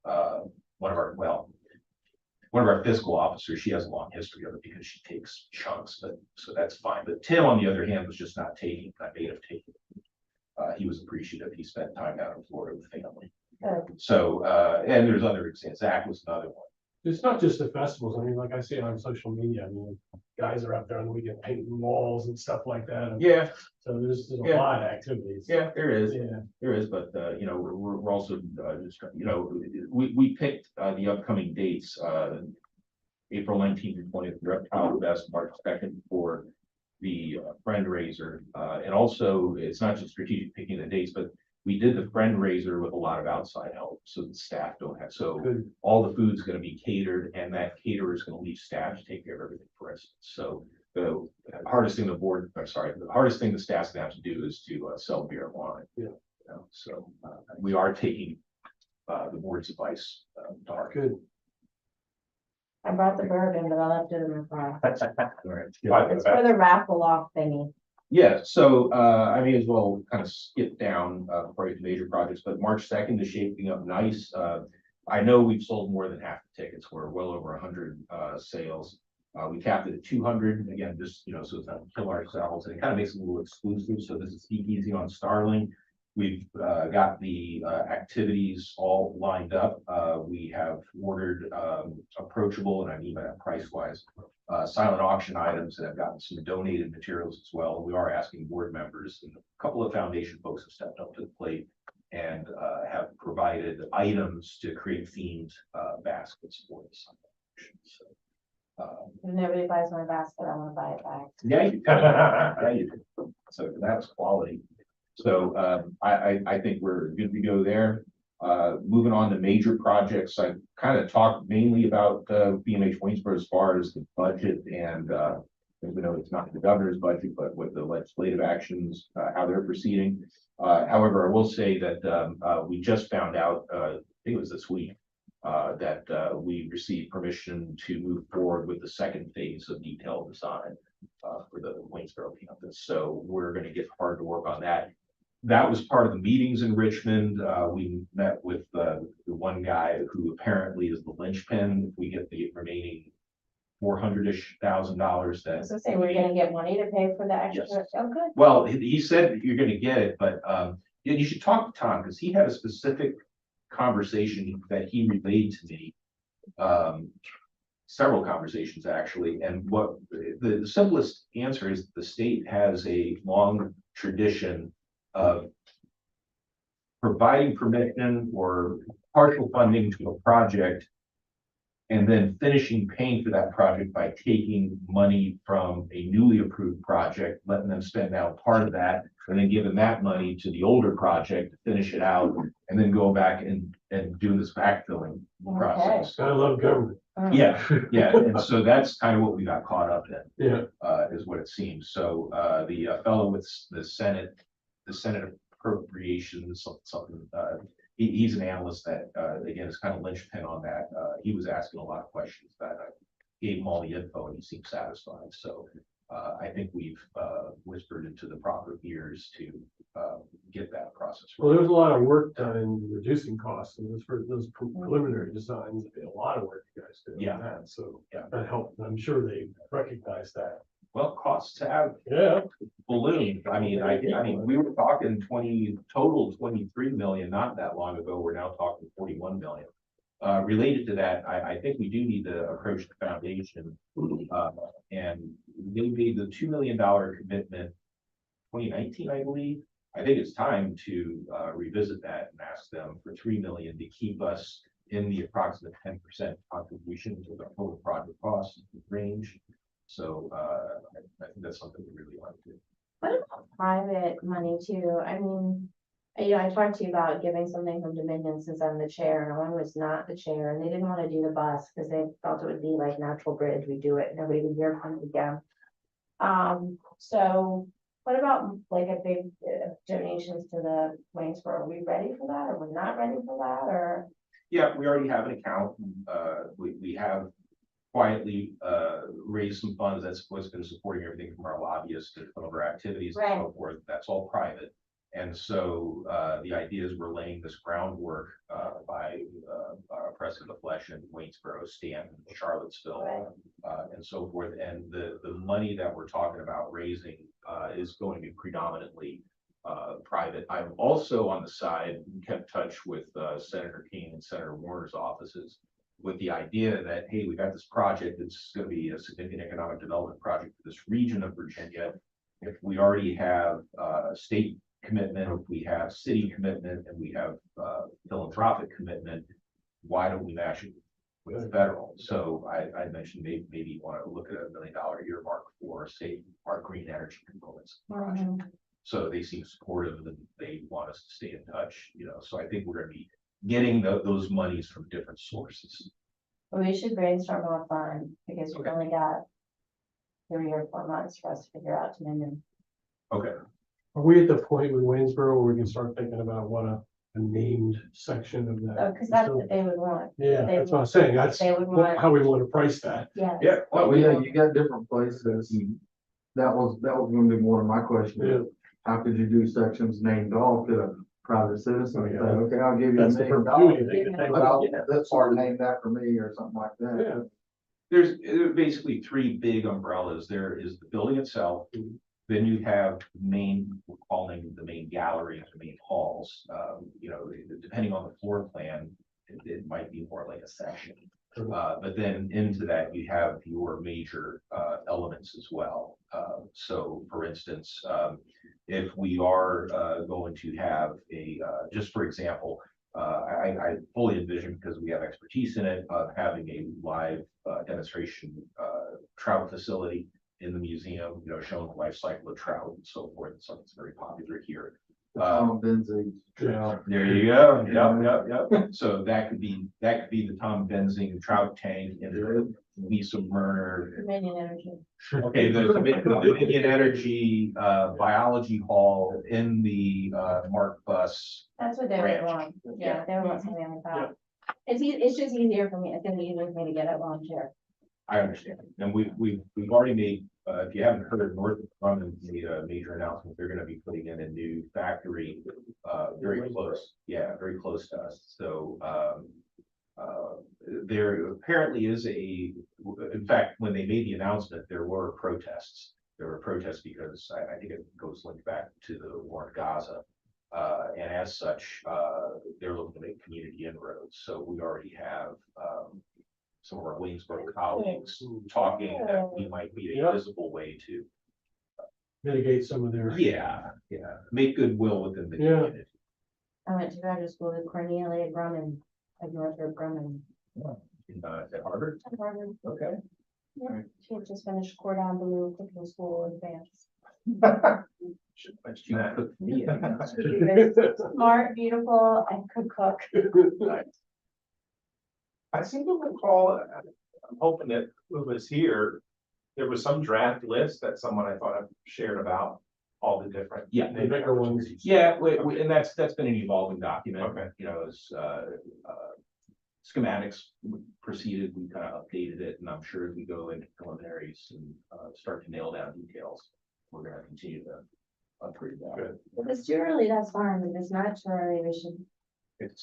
One of our fiscal officers, she has a long history of it because she takes chunks, but so that's fine. But Tim, on the other hand, was just not taking, I made him take it. He was appreciative. He spent time down in Florida with family. Good. So, and there's other examples. Zach was another one. It's not just the festivals. I mean, like I see it on social media, I mean, guys are out there on the weekend painting walls and stuff like that. And Yeah, so there's a Yeah. lot of activities. yeah, there is. Yeah. There is, but, you know, we're also, just, you know, we picked, the upcoming dates, April 19th and 20th, Reptile Fest, March 2nd for the friend raiser. And also, it's not just strategic picking the dates, but we did the friend raiser with a lot of outside help, so the staff don't have, so Good. all the food's gonna be catered, and that caterer is gonna leave staff to take care of everything for us. So the hardest thing the hardest thing the staff's gonna have to do is to sell beer and wine. Yeah. You know, so we are taking the board's advice to heart. Good. I brought the bourbon, but I left it in the car. All right. It's for the raffle off thingy. Yeah, so I may as well kind of skip down probably the major projects, but March 2nd is shaping up nice. I know we've sold more than half the tickets. We're well over 100 sales. We capped it at 200 again, just you know, so it's not to kill ourselves, and it kind of makes it a little exclusive. So this is Speakeasy on Starling. We've got the activities all lined up. We have ordered approachable, and I mean that price wise, silent auction items, and have gotten some donated materials as well. We are asking board members, and a couple of foundation folks have stepped up to the plate and have provided items to create themed baskets for the silent auction. So, If nobody buys my basket, I wanna buy it back. yeah, you yeah, you do. So that's quality. So I think we're good to go there. Moving on to major projects, I kind of talked mainly about VMNH Waynesboro as far as the budget and we know it's not the governor's budget, but with the legislative actions, how they're proceeding. However, I will say that we just found out, I think it was this week, that we received permission to move forward with the second phase of detailed design for the Waynesboro campus. So we're going to get hard to work on that. That was part of the meetings in Richmond. We met with the one guy who apparently is the linchpin. If we get the remaining $400-ish thousand I was that, gonna say, we're gonna get money to pay for the extra. Yes. Oh, good. well, he said you're gonna get it, but you should talk to Tom because he had a specific conversation that he relayed to me. Several conversations actually, and what the simplest answer is the state has a long tradition of providing permission or partial funding to a project and then finishing paying for that project by taking money from a newly approved project, letting them spend now part of that, and then giving that money to the older project to finish it out, and then go back and do this backfilling process. I love government. Yeah, yeah, and so that's kind of what we got caught up in, Yeah. is what it seems. So the fellow with the Senate Appropriations, something, he's an analyst that, again, is kind of linchpin on that. He was asking a lot of questions that I gave him all the info and he seemed satisfied. So I think we've whispered into the proper ears to get that process. Well, there was a lot of work done in reducing costs, and those preliminary designs, a lot of work you guys did Yeah. on that, so Yeah. that helped. I'm sure they recognize that. Well, costs have Yeah. ballooned. I mean, we were talking 23 million not that long ago. We're now talking 41 million. Related to that, I think we do need to approach the foundation. And they made the $2 million commitment 2019, I believe. I think it's time to revisit that and ask them for 3 million to keep us in the approximate 10% contribution to the total project cost range. So I think that's something we really want to do. What about private money too? I mean, I talked to you about giving something from Dominion since I'm the chair, and one was not the chair, and they didn't want to do the bus because they felt it would be like Natural Bridge. We do it, nobody would hear from it again. So what about like a big donations to the Waynesboro? Are we ready for that, or we're not ready for that, or? Yeah, we already have an account. We have quietly raised some funds. That's what's been supporting everything from our lobbyists to some of our activities and so forth. That's all private. And so the idea is we're laying this groundwork by Preston the Flesh in Waynesboro, Stanton, Charlottesville, and so forth. And the money that we're talking about raising is going to be predominantly private. I've also on the side kept touch with Senator King and Senator Warner's offices with the idea that, hey, we've got this project that's going to be a significant economic development project for this region of Virginia. If we already have state commitment, if we have city commitment, and we have philanthropic commitment, why don't we match it with federal? So I mentioned maybe you want to look at $1 million earmark for, say, our green energy components of the project. So they seem supportive and they want us to stay in touch, you know, so I think we're going to be getting those monies from different sources. Well, we should brainstorm offline because we've Okay. only got 3 or 4 months for us to figure out to name. Okay. Are we at the point with Waynesboro where we can start thinking about what a named section of that? Oh, because that's what they would want. Yeah, they that's what I'm saying. That's They would want, how we want to price that. yeah. Yeah. Well, yeah, you got different places. That was gonna be one of my questions. Yeah. How could you do sections named off to a private citizen? Oh, Say, yeah. okay, I'll give you That's $1 the million, perpetuity thing. but I'll, this part named after me or something like that. Yeah. There's basically 3 big umbrellas. There is the building itself. Then you have the main, we're calling the main gallery, the main halls. You know, depending on the floor plan, it might be more like a section. But then into that, you have your major elements as well. So for instance, if we are going to have just for example, I fully envision, because we have expertise in it, of having a live demonstration trout facility in the museum, you know, showing the life cycle of trout and so forth. Something that's very popular here. Benzene. Yeah. There you go. Yep. So that could be the Tom Benzing trout tank and the Lisa Werner. Dominion Energy. Okay, the Dominion Energy biology hall in the Mark Bus. That's what they would Ranch. want. Yeah, they would want something like Yeah. that. It's just easier for me. It's gonna be easier for me to get a volunteer. I understand. And we've already made, if you haven't heard, Northrop Grumman made a major announcement. They're gonna be putting in a new factory, very close. Yeah, very close to us. So, there apparently is in fact, when they made the announcement, there were protests. There were protests because I think it goes linked back to the war in Gaza. And as such, they're looking to make community inroads. So we already have, some of our Waynesboro colleagues talking that we might be a Yeah. visible way to, Mitigate some of their. make goodwill within the Yeah. community. I went to graduate school with Cornelia Grumman, at Northrop Grumman. At Harvard. At Harvard. Okay. Yeah, she had just finished Cordon Bleu cooking school in France. Should let you cook for me. Smart, beautiful, and could cook. I seem to recall, I'm hoping that it was here, there was some draft list that someone I thought I've shared about all the different. Yeah, the bigger ones. Yeah, and that's been an evolving document. Okay. You know, as schematics proceeded, we kind of updated it, and I'm sure as we go into preliminaries and start to nail down details, we're gonna continue to upgrade that. Good. If it's too early, that's fine. If it's not too early, we should,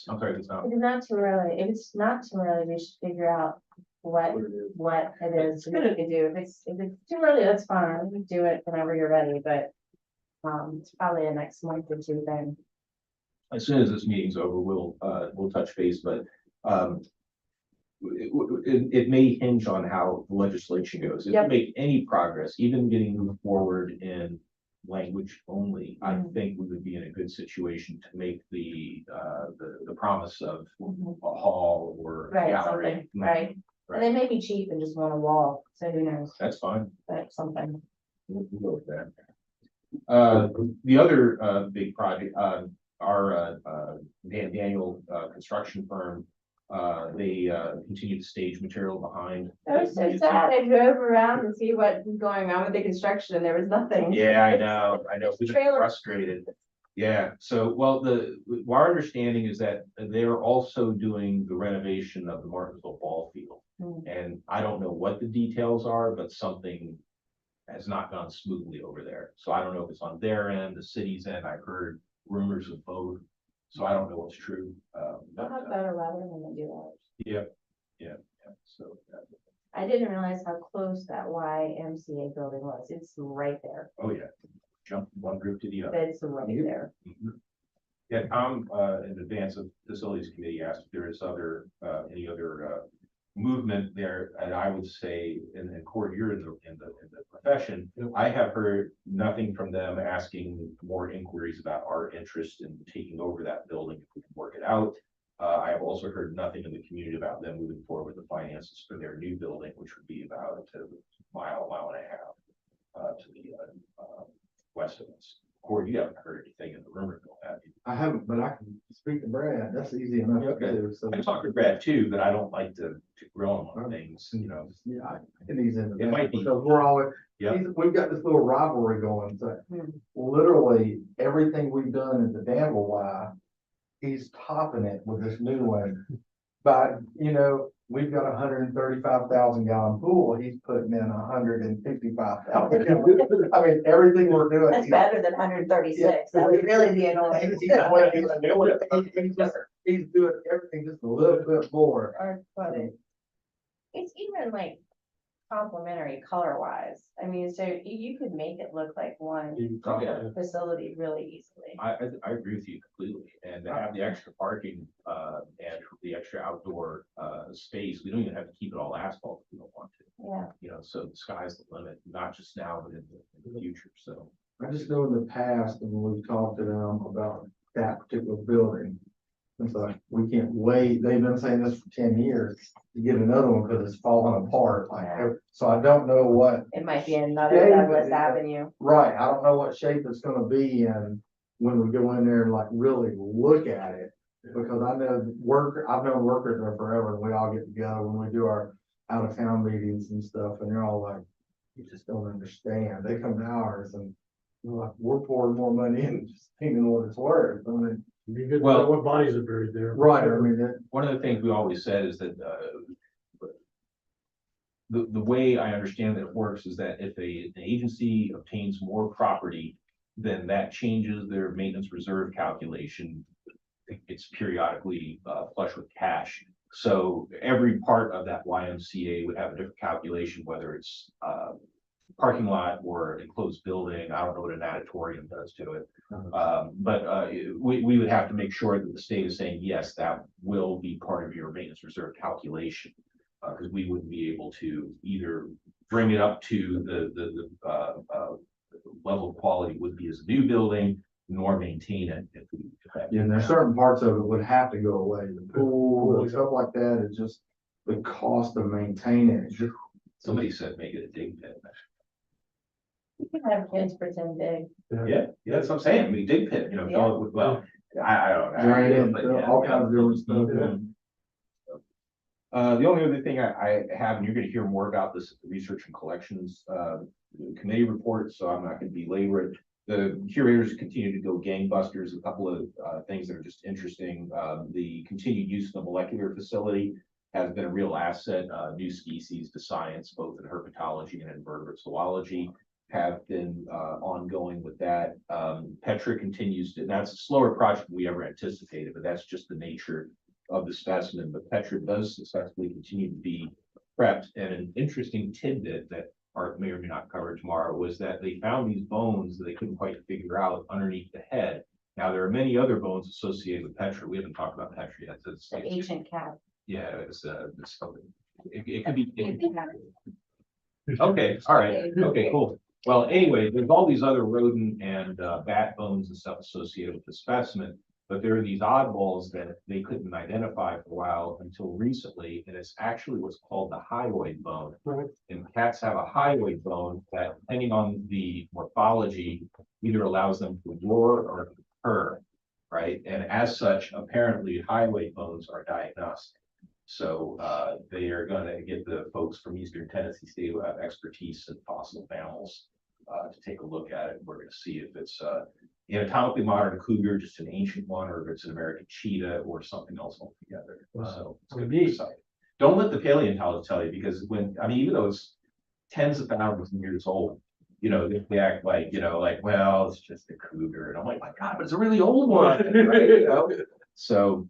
I'm sorry, it's not. if it's not too early, if it's not too early, we should figure out what it is we could do. If it's too early, that's fine. We can do it whenever you're ready, but it's probably a next month or 2 thing. As soon as this meeting's over, we'll touch base, but it may hinge on how the legislation goes. If we Yep. make any progress, even getting moved forward in language only, I Mhm. think we would be in a good situation to make the promise of Mhm. a hall or Right, gallery. something, right. And they may be cheap and just want a wall, so who knows, That's fine. but something. We'll go with that. The other big project, our Daniel construction firm, they continue to stage material behind. That was so sad. I drove around to see what was going on with the construction and there was nothing. Yeah, I know, we've been Trailer. frustrated. Yeah, so, well, our understanding is that they're also doing the renovation of the Martinsville Ball Field. Mm. And And I don't know what the details are, but something has not gone smoothly over there. So I don't know if it's on their end, the city's end. I've heard rumors of both. So I don't know what's true. They'll have better weather when they do ours. Yeah. So, I didn't realize how close that YMCA building was. It's right there. oh yeah, jump from one group to the other. It's right there. Mhm. Yeah, Tom, in advance of facilities committee asked if there is any other movement there, and I would say, and Court, you're in the profession, I have heard nothing from them asking more inquiries about our interest in taking over that building if we can work it out. I have also heard nothing in the community about them moving forward with the finances for their new building, which would be about a mile and a half to the west of us. Corey, you haven't heard anything in the rumor mill, have you? I haven't, but I can speak to Brad. That's easy enough to Okay. do. So, I talked to Brad too, but I don't like to grill him on things, yeah, I can ease into It that might be- because we're always, Yep. we've got this little rivalry going. So literally everything we've done at the Danville Y, he's topping it with this new one. But, we've got 135,000 gallon pool. He's putting in 155,000. I mean, everything we're doing. That's better than 136. That would really be annoying. He's doing everything just a little bit more. Or put it. It's even like complementary color wise. I mean, so you could make it look like one Oh, yeah. facility really easily. I agree with you completely, and to have the extra parking, and the extra outdoor, space, we don't even have to keep it all asphalt if we don't want to. Yeah. So the sky's the limit, not just now, but in the future, so. I just know in the past, when we've talked to them about that particular building, it's like, we can't wait, they've been saying this for 10 years, to get another one because it's falling apart, so I don't know what, It might be another Yeah, Douglas yeah. Avenue. right, I don't know what shape it's gonna be in when we go in there and like really look at it. Because I've known workers there forever, and we all get together when we do our out of town meetings and stuff, and they're all like, you just don't understand, they come to ours and we're like, we're pouring more money in, just thinking what it's worth, I mean. It'd be good to Well- know what bodies are buried there. Right, I mean, One of the things we always said is that, the way I understand that it works is that if an agency obtains more property, then that changes their maintenance reserve calculation. It's periodically, flush with cash. So every part of that YMCA would have a different calculation, whether it's, parking lot or enclosed building. I don't know what an auditorium does to it. But we would have to make sure that the state is saying, yes, that will be part of your maintenance reserve calculation. Because we wouldn't be able to either bring it up to the level of quality would be as a new building, nor maintain it. and there's certain parts of it would have to go away, the pool and stuff like that, it's just the cost of maintaining it. Somebody said make it a dig pit. You can have kids pretend big. Yeah, that's what I'm saying. I mean, dig pit, fill it with, well, I don't know. Drain But it, yeah, all yeah. kinds of different stuff, yeah. Mhm. The only other thing I have, and you're gonna hear more about this at the Research and Collections Committee report, so I'm not gonna belabor it. The curators continue to go gangbusters. A couple of things that are just interesting. The continued use of the molecular facility has been a real asset. New species to science, both in herpetology and invertebrate zoology, have been ongoing with that. Petra continues to, and that's a slower project than we ever anticipated, but that's just the nature of the specimen. But Petra does successfully continue to be prepped. And an interesting tidbit that Art may or may not cover tomorrow was that they found these bones that they couldn't quite figure out underneath the head. Now, there are many other bones associated with Petra. We haven't talked about Petra yet. The ancient cat. Yeah, it's something. It could be. Okay, all right, okay, cool. Well, anyway, there's all these other rodent and bat bones and stuff associated with the specimen, but there are these oddballs that they couldn't identify for a while until recently, and it's actually what's called the hyoid bone. Right. And cats have a hyoid bone that, depending on the morphology, either allows them to roar or to purr, right? And as such, apparently hyoid bones are diagnostic. So they are gonna get the folks from Eastern Tennessee State who have expertise in fossil mammals to take a look at it. We're gonna see if it's anatomically modern cougar, just an ancient one, or if it's an American cheetah or something else altogether. So it's gonna be exciting. don't let the paleontologists tell you, because even though it's tens of thousands of years old, they act like, well, it's just a cougar. And I'm like, my God, but it's a really old one, right? So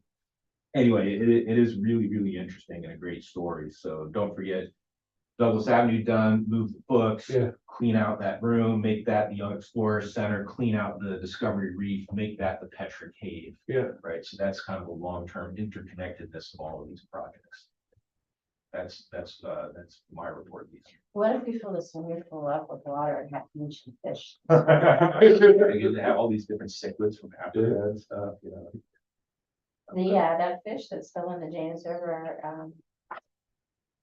anyway, it is really, really interesting and a great story. So don't forget Douglas Avenue done, move the books, Yeah. clean out that room, make that the Young Explorers Center, clean out the Discovery Reef, make that the Petra Cave. Yeah. Right. So that's kind of a long-term interconnectedness of all of these projects. That's my report. What if we fill the swimming pool up with water and have ancient fish? They have all these different cichlids from Africa and stuff, That fish that's still in the James River,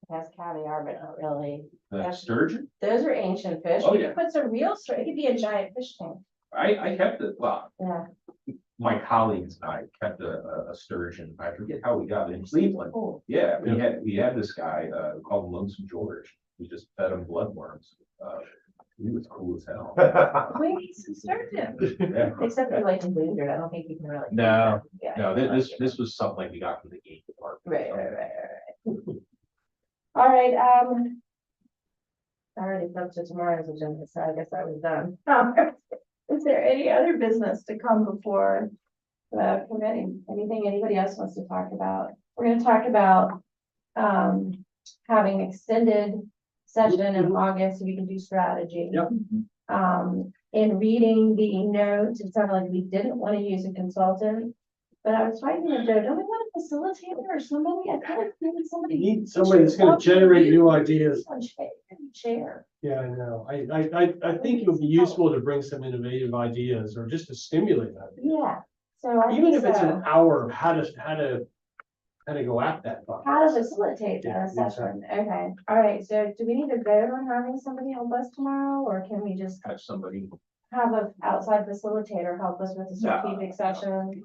has caviar, but not really. The sturgeon, Those are ancient fish. Oh, You yeah. could put some real, it could be a giant fish tank. I kept it, well, Yeah. my colleagues and I kept a sturgeon. I forget how we got it in Cleveland. Cool. Yeah, we had this guy, called him Lonesome George. We just fed him bloodworms. He was cool as hell. We need some sturgeon. Yeah. Except for like endangered, I don't think you can really. No, Yeah, No, yeah, this was something we got from the game department. Right. All right, I already spoke to tomorrow's agenda, so I guess I was done. Is there any other business to come before the committee? Anything anybody else wants to talk about? We're gonna talk about, having extended session in August, so we can do strategy. Yep. In reading the notes, it sounded like we didn't want to use a consultant. But I was talking to Joe, don't we want a facilitator or somebody? I feel like maybe somebody. You need somebody that's gonna generate new ideas. On chair. Yeah, I know. I think it would be useful to bring some innovative ideas or just to stimulate that. Yeah, so I Even think if it's so. an hour of how to go at that. thought. How to facilitate Yeah, that session, okay, all right, so do we need to vote on having somebody help us tomorrow, or can we just Have somebody. have an outside facilitator help us with the strategic session?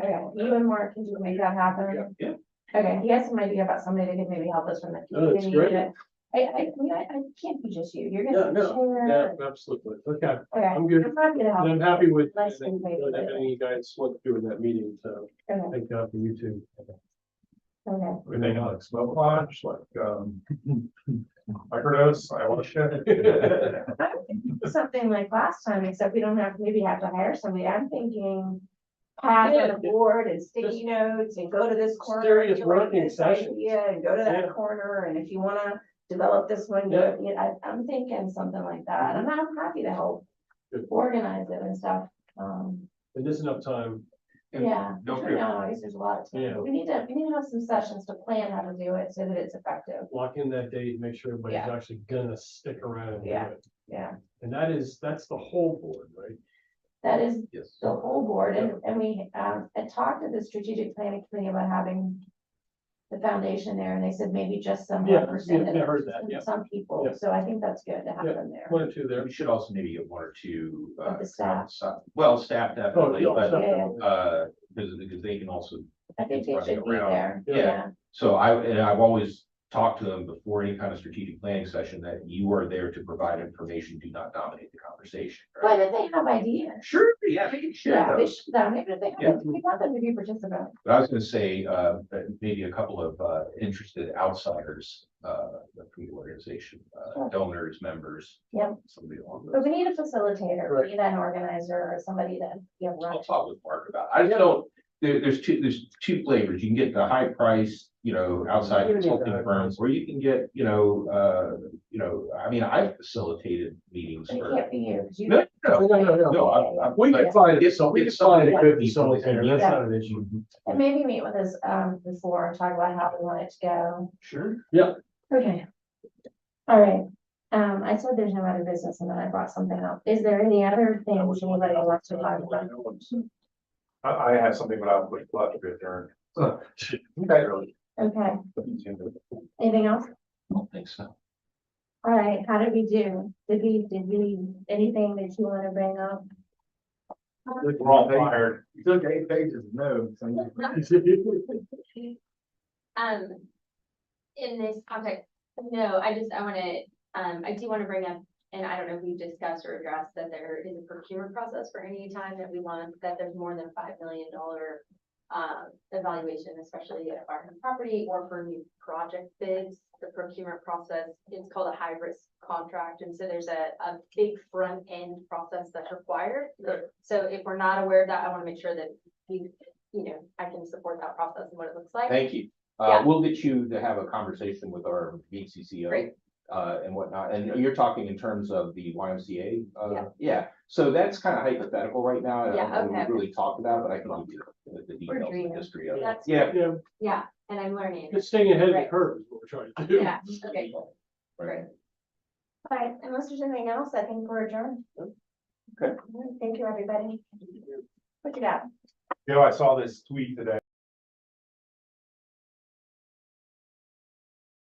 Okay, you and Mark, can you make that happen? Yeah. Okay, he has some idea about somebody that could maybe help us from the Oh, that's community. great. I can't be just you, you're Yeah, gonna be no, yeah, chair. absolutely. Okay, Okay, I'm good. I'm happy to And help. I'm happy with Nice everything to meet you. everything you guys went through in that meeting, so Okay, thank God for you too. okay. Everything like smoke launch, like, microdose, ayahuasca. I'm thinking something like last time, except we don't maybe have to hire somebody, I'm thinking. Pass on Yeah, a board and sticky notes and go to this corner. Serious if you like working this sessions. idea, and go to Yeah. that corner, and if you wanna develop this one, Yeah. I'm thinking something like that, and I'm happy to help. Good. Organize it and stuff, It is enough time. And yeah, don't between forget- now and August, there's a lot of time, Yeah. but we need to have some sessions to plan how to do it so that it's effective, Lock in that date, make sure everybody's Yeah. actually gonna stick around and do Yeah. it. yeah. And that's the whole board, right? That is Yes. the whole board, and we, had talked to the strategic planning committee about having the foundation there, and they said maybe just some Yeah, representatives. yeah, I heard that, yeah. Some people, Yeah. so I think that's good to have Yeah. them there. One or two there. We should also maybe get one or two. Of the staff. Well, staff definitely, yeah, but, Yeah, because they can also. I think they running should be around. there, Yeah. yeah, So I've always talked to them before any kind of strategic planning session that you are there to provide information, do not dominate the conversation. right? but if they have ideas, Sure, yeah, they can share yeah, they those. should, even if they have, Yeah. we want them to be participants. But I was gonna say, that maybe a couple of, interested outsiders, from the organization, Sure. donors, members. Yep. Somebody along But those. we need a facilitator, Right. we need an organizer or somebody that, I'll talk with Mark about it. I just don't, there's two flavors. You can get the high price, outside You need the consulting high firms, or you can get, I mean, I've facilitated meetings but it for. can't be you, 'cause you. No, no, No. no, We but can find it's- it, we can it's find a something good that people facilitator, can- that's not an issue. And maybe meet with us, before and talk about how we want it to go. Sure. Okay. All right, I said there's no other business, and then I brought something up. Is there any other things anybody wants to talk about? I have something, but I'll have to be adjourned. Okay, really. Okay, anything else? I don't think so. All right, how did we do? Did we, anything that you want to bring up? We're all fired. You took 8 pages of notes. In this context, no, I do wanna bring up, and I don't know if we've discussed or addressed that there is a procurement process for any time that we want, that there's more than $5 million evaluation, especially of our property or for new project bids. The procurement process is called a high-risk contract, and so there's a big front-end process that's required. So if we're not aware of that, I want to make sure that I can support that process and what it looks like. Thank you. Yeah. We'll get you to have a conversation with our VCCO. Great. And whatnot, and you're talking in terms of the YMCA, Yeah. yeah, so that's kind of hypothetical right now, and I Yeah, don't know what okay. we really talked about, but I can give you the details dreaming. and history of it. That's- Yeah, Yeah, Yeah, and I'm learning. it's staying ahead of the Right. curve is what we're trying to do. Yeah, okay, cool. Great. All right, unless there's anything else, I think we're adjourned. Okay. Thank you, everybody. What you got? You know, I saw this tweet today.